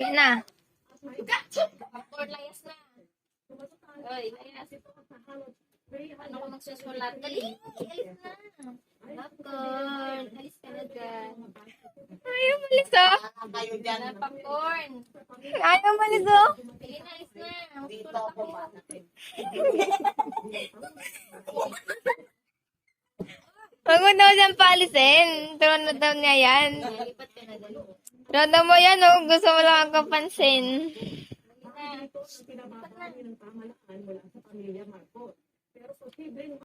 Yan na. Popcorn, layas na. Oy, layas. Ano ko magsusulat? Dali, alis na. Popcorn, alis ka na dyan. Ayaw malis oh. Kayo dyan. Popcorn. Ayaw malis oh. Dali na, alis na. Dito Magsusulat ako ako. manatid. Huwag mo daw siyang paalisin. Trono daw niya yan. Lipat ka na, dali. Trono mo yan oh. Gusto mo lang akong pansin. Dali na.